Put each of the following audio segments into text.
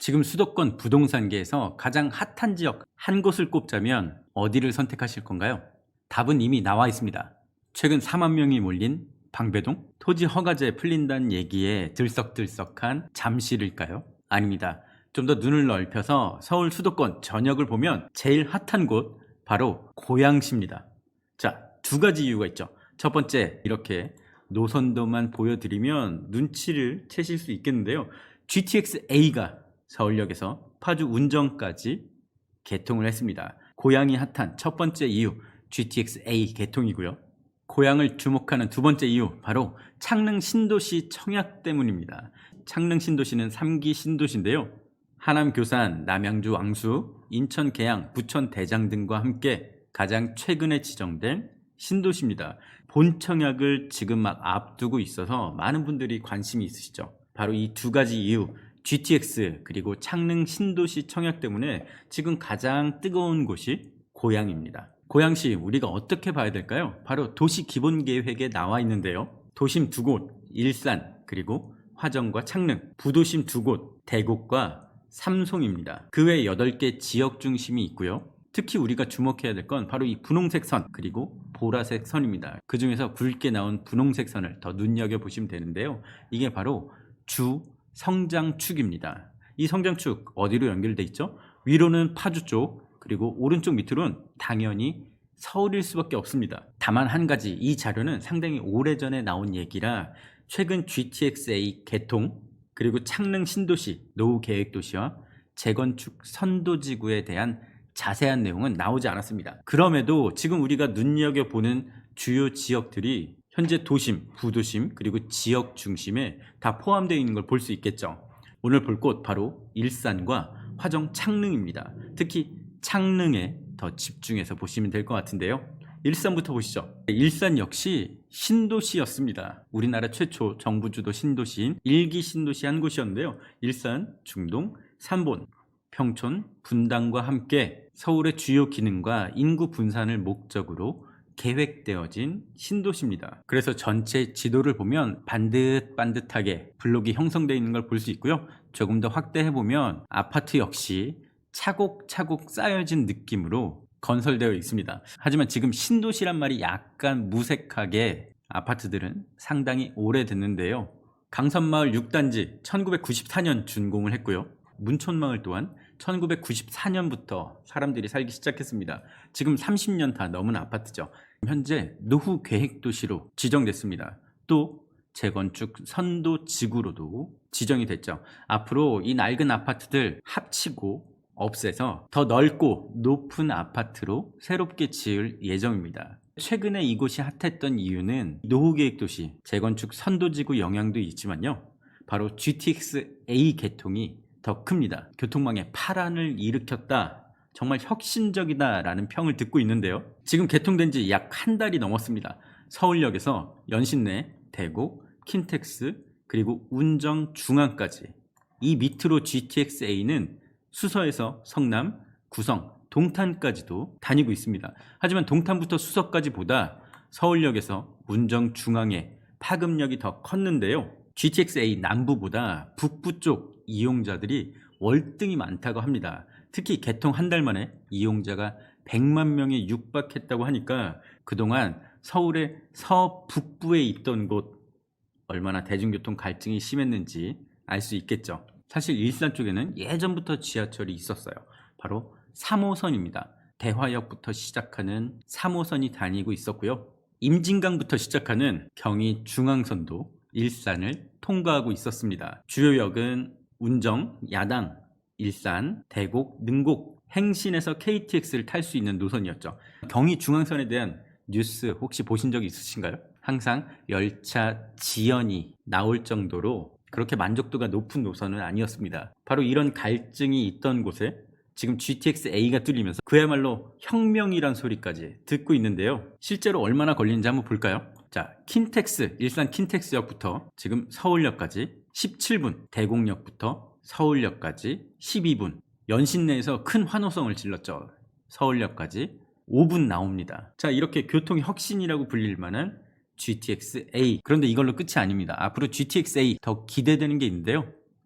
지금 수도권 부동산계에서 가장 핫한 지역 한 곳을 꼽자면 어디를 선택하실 건가요? 답은 이미 나와 있습니다. 최근 4만 명이 몰린 방배동? 토지 허가제 풀린다는 얘기에 들썩들썩한 잠실일까요? 아닙니다. 좀 더 눈을 넓혀서 서울 수도권 전역을 보면 제일 핫한 곳 바로 고양시입니다. 자, 두 가지 이유가 있죠. 첫 번째, 이렇게 노선도만 보여드리면 눈치를 채실 수 있겠는데요. GTX-A가 서울역에서 파주 운정까지 개통을 했습니다. 고양이 핫한 첫 번째 이유, GTX-A 개통이고요. 고양을 주목하는 두 번째 이유, 바로 창릉 신도시 청약 때문입니다. 창릉 신도시는 3기 신도시인데요. 하남 교산, 남양주 왕수, 인천 계양, 부천 대장 등과 함께 가장 최근에 지정된 신도시입니다. 본 청약을 지금 막 앞두고 있어서 많은 분들이 관심이 있으시죠. 바로 이 두 가지 이유, GTX 그리고 창릉 신도시 청약 때문에 지금 가장 뜨거운 곳이 고양입니다. 고양시 우리가 어떻게 봐야 될까요? 바로 도시 기본계획에 나와 있는데요. 도심 두 곳, 일산 그리고 화정과 창릉, 부도심 두 곳, 대곡과 삼송입니다. 그 외 8개 지역 중심이 있고요. 특히 우리가 주목해야 될 건 바로 이 분홍색 선 그리고 보라색 선입니다. 그 중에서 굵게 나온 분홍색 선을 더 눈여겨보시면 되는데요. 이게 바로 주 성장축입니다. 이 성장축 어디로 연결돼 있죠? 위로는 파주 쪽, 그리고 오른쪽 밑으로는 당연히 서울일 수밖에 없습니다. 다만 한 가지, 이 자료는 상당히 오래전에 나온 얘기라 최근 GTX-A 개통 그리고 창릉 신도시 노후 계획 도시와 재건축 선도지구에 대한 자세한 내용은 나오지 않았습니다. 그럼에도 지금 우리가 눈여겨보는 주요 지역들이 현재 도심, 부도심 그리고 지역 중심에 다 포함되어 있는 걸 볼 수 있겠죠. 오늘 볼 곳 바로 일산과 화정, 창릉입니다. 특히 창릉에 더 집중해서 보시면 될 것 같은데요. 일산부터 보시죠. 일산 역시 신도시였습니다. 우리나라 최초 정부 주도 신도시인 1기 신도시 한 곳이었는데요. 일산, 중동, 삼본, 평촌, 분당과 함께 서울의 주요 기능과 인구 분산을 목적으로 계획되어진 신도시입니다. 그래서 전체 지도를 보면 반듯반듯하게 블록이 형성되어 있는 걸 볼 수 있고요. 조금 더 확대해보면 아파트 역시 차곡차곡 쌓여진 느낌으로 건설되어 있습니다. 하지만 지금 신도시란 말이 약간 무색하게 아파트들은 상당히 오래됐는데요. 강선마을 6단지 1994년 준공을 했고요. 문촌마을 또한 1994년부터 사람들이 살기 시작했습니다. 지금 30년 다 넘은 아파트죠. 현재 노후 계획도시로 지정됐습니다. 또 재건축 선도지구로도 지정이 됐죠. 앞으로 이 낡은 아파트들 합치고 없애서 더 넓고 높은 아파트로 새롭게 지을 예정입니다. 최근에 이곳이 핫했던 이유는 노후계획도시, 재건축 선도지구 영향도 있지만요. 바로 GTX-A 개통이 더 큽니다. 교통망에 파란을 일으켰다, 정말 혁신적이다 라는 평을 듣고 있는데요. 지금 개통된 지 약 한 달이 넘었습니다. 서울역에서 연신내, 대곡, 킨텍스 그리고 운정, 중앙까지 이 밑으로 GTX-A는 수서에서 성남, 구성, 동탄까지도 다니고 있습니다. 하지만 동탄부터 수서까지보다 서울역에서 운정, 중앙에 파급력이 더 컸는데요. GTX-A 남부보다 북부 쪽 이용자들이 월등히 많다고 합니다. 특히 개통 한 달 만에 이용자가 100만 명에 육박했다고 하니까 그동안 서울의 서북부에 있던 곳 얼마나 대중교통 갈증이 심했는지 알 수 있겠죠. 사실 일산 쪽에는 예전부터 지하철이 있었어요. 바로 3호선입니다. 대화역부터 시작하는 3호선이 다니고 있었고요. 임진강부터 시작하는 경의 중앙선도 일산을 통과하고 있었습니다. 주요역은 운정, 야당, 일산, 대곡, 능곡, 행신에서 KTX를 탈 수 있는 노선이었죠. 경의 중앙선에 대한 뉴스 혹시 보신 적 있으신가요? 항상 열차 지연이 나올 정도로 그렇게 만족도가 높은 노선은 아니었습니다. 바로 이런 갈증이 있던 곳에 지금 GTX-A가 뚫리면서 그야말로 혁명이란 소리까지 듣고 있는데요. 실제로 얼마나 걸리는지 한번 볼까요? 자, 킨텍스, 일산 킨텍스역부터 지금 서울역까지 17분, 대곡역부터 서울역까지 12분, 연신내에서 큰 환호성을 질렀죠. 서울역까지 5분 나옵니다. 자, 이렇게 교통 혁신이라고 불릴 만한 GTX-A. 그런데 이걸로 끝이 아닙니다. 앞으로 GTX-A 더 기대되는 게 있는데요.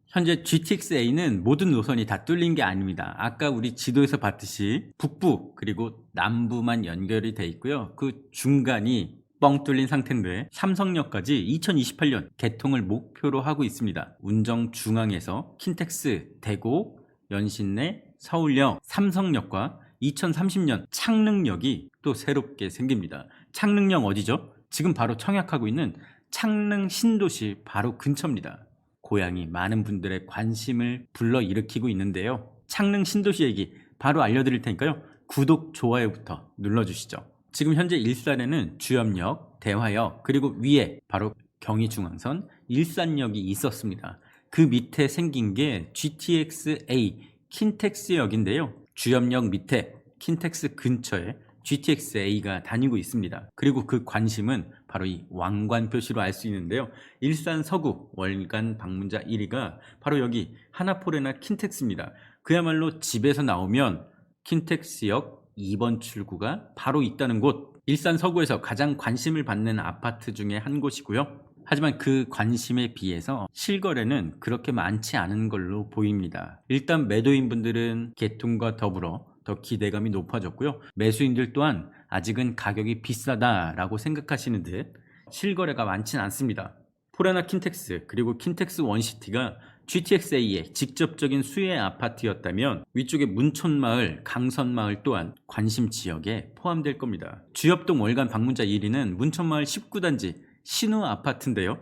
현재 GTX-A는 모든 노선이 다 뚫린 게 아닙니다. 아까 우리 지도에서 봤듯이 북부 그리고 남부만 연결이 돼 있고요. 그 중간이 뻥 뚫린 상태인데 삼성역까지 2028년 개통을 목표로 하고 있습니다. 운정 중앙에서 킨텍스, 대고, 연신내, 서울역, 삼성역과 2030년 창릉역이 또 새롭게 생깁니다. 창릉역 어디죠? 지금 바로 청약하고 있는 창릉 신도시 바로 근처입니다. 고향이 많은 분들의 관심을 불러일으키고 있는데요. 창릉 신도시 얘기 바로 알려드릴 테니까요. 구독, 좋아요부터 눌러주시죠. 지금 현재 일산에는 주염역, 대화역, 그리고 위에 바로 경의중앙선, 일산역이 있었습니다. 그 밑에 생긴 게 GTX-A 킨텍스역인데요. 주염역 밑에 킨텍스 근처에 GTX-A가 다니고 있습니다. 그리고 그 관심은 바로 이 왕관 표시로 알 수 있는데요. 일산 서구 월간 방문자 1위가 바로 여기 하나포레나 킨텍스입니다. 그야말로 집에서 나오면 킨텍스역 2번 출구가 바로 있다는 곳, 일산 서구에서 가장 관심을 받는 아파트 중에 한 곳이고요. 하지만 그 관심에 비해서 실거래는 그렇게 많지 않은 걸로 보입니다. 일단 매도인분들은 개통과 더불어 더 기대감이 높아졌고요. 매수인들 또한 아직은 가격이 비싸다라고 생각하시는 듯 실거래가 많진 않습니다. 포레나 킨텍스 그리고 킨텍스 원시티가 GTX-A의 직접적인 수혜 아파트였다면 위쪽에 문촌마을, 강선마을 또한 관심 지역에 포함될 겁니다. 주엽동 월간 방문자 1위는 문촌마을 19단지 신우 아파트인데요.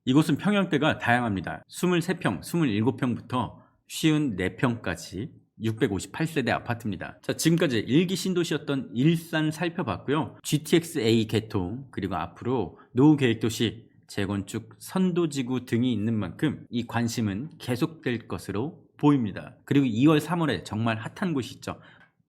이곳은 평형대가 다양합니다. 23평, 27평부터 54평까지 658세대 아파트입니다. 자, 지금까지 일기 신도시였던 일산 살펴봤고요. GTX-A 개통 그리고 앞으로 노후 계획도시, 재건축 선도지구 등이 있는 만큼 이 관심은 계속될 것으로 보입니다. 그리고 2월 3월에 정말 핫한 곳이 있죠.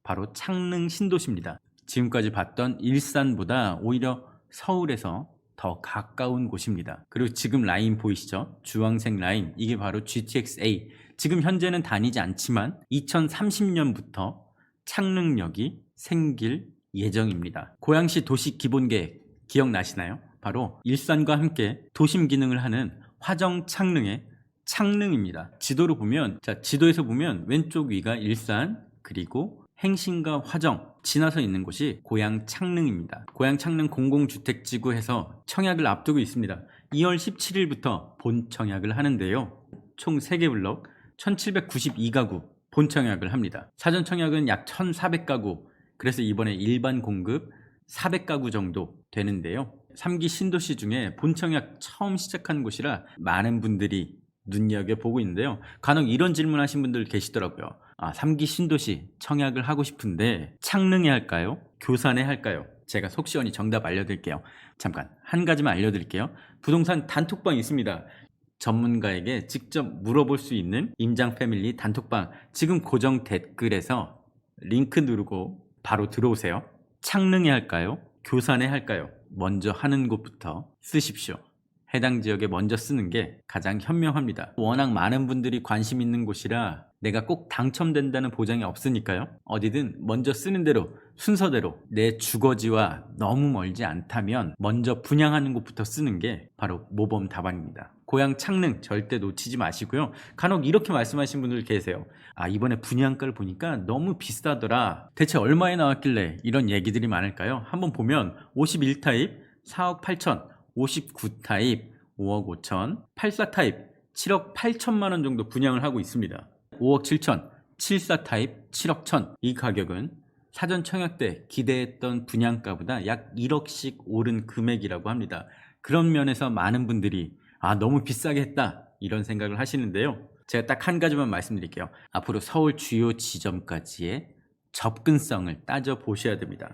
바로 창릉 신도시입니다. 지금까지 봤던 일산보다 오히려 서울에서 더 가까운 곳입니다. 그리고 지금 라인 보이시죠? 주황색 라인, 이게 바로 GTX-A. 지금 현재는 다니지 않지만 2030년부터 창릉역이 생길 예정입니다. 고양시 도시 기본계획 기억나시나요? 바로 일산과 함께 도심 기능을 하는 화정 창릉의 창릉입니다. 지도로 보면, 자, 지도에서 보면 왼쪽 위가 일산, 그리고 행신과 화정 지나서 있는 곳이 고양 창릉입니다. 고양 창릉 공공주택지구에서 청약을 앞두고 있습니다. 2월 17일부터 본 청약을 하는데요. 총 3개 블럭 1792가구 본 청약을 합니다. 사전 청약은 약 1400가구, 그래서 이번에 일반 공급 400가구 정도 되는데요. 3기 신도시 중에 본 청약 처음 시작한 곳이라 많은 분들이 눈여겨보고 있는데요. 간혹 이런 질문 하신 분들 계시더라고요. 3기 신도시 청약을 하고 싶은데 창릉에 할까요? 교산에 할까요? 제가 속 시원히 정답 알려드릴게요. 잠깐 한 가지만 알려드릴게요. 부동산 단톡방 있습니다. 전문가에게 직접 물어볼 수 있는 임장 패밀리 단톡방, 지금 고정 댓글에서 링크 누르고 바로 들어오세요. 창릉에 할까요? 교산에 할까요? 먼저 하는 곳부터 쓰십시오. 해당 지역에 먼저 쓰는 게 가장 현명합니다. 워낙 많은 분들이 관심 있는 곳이라 내가 꼭 당첨된다는 보장이 없으니까요. 어디든 먼저 쓰는 대로 순서대로 내 주거지와 너무 멀지 않다면 먼저 분양하는 곳부터 쓰는 게 바로 모범 답안입니다. 고향 창릉 절대 놓치지 마시고요. 간혹 이렇게 말씀하신 분들 계세요. 이번에 분양가를 보니까 너무 비싸더라. 대체 얼마에 나왔길래 이런 얘기들이 많을까요? 한번 보면 51타입 4억 8천, 59타입 5억 5천, 84타입 7억 8천만 원 정도 분양을 하고 있습니다. 5억 7천, 74타입 7억 천. 이 가격은 사전 청약 때 기대했던 분양가보다 약 1억씩 오른 금액이라고 합니다. 그런 면에서 많은 분들이 너무 비싸게 했다 이런 생각을 하시는데요. 제가 딱 한 가지만 말씀드릴게요. 앞으로 서울 주요 지점까지의 접근성을 따져보셔야 됩니다.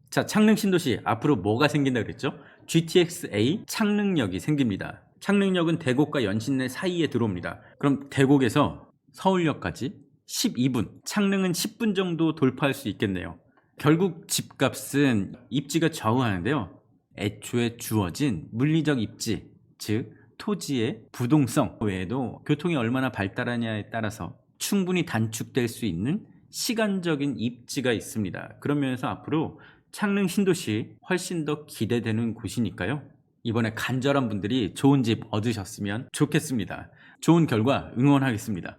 자, 창릉 신도시 앞으로 뭐가 생긴다 그랬죠? GTX-A 창릉역이 생깁니다. 창릉역은 대곡과 연신내 사이에 들어옵니다. 그럼 대곡에서 서울역까지 12분, 창릉은 10분 정도 돌파할 수 있겠네요. 결국 집값은 입지가 좌우하는데요. 애초에 주어진 물리적 입지, 즉 토지의 부동성 외에도 교통이 얼마나 발달하냐에 따라서 충분히 단축될 수 있는 시간적인 입지가 있습니다. 그런 면에서 앞으로 창릉 신도시 훨씬 더 기대되는 곳이니까요. 이번에 간절한 분들이 좋은 집 얻으셨으면 좋겠습니다. 좋은 결과 응원하겠습니다.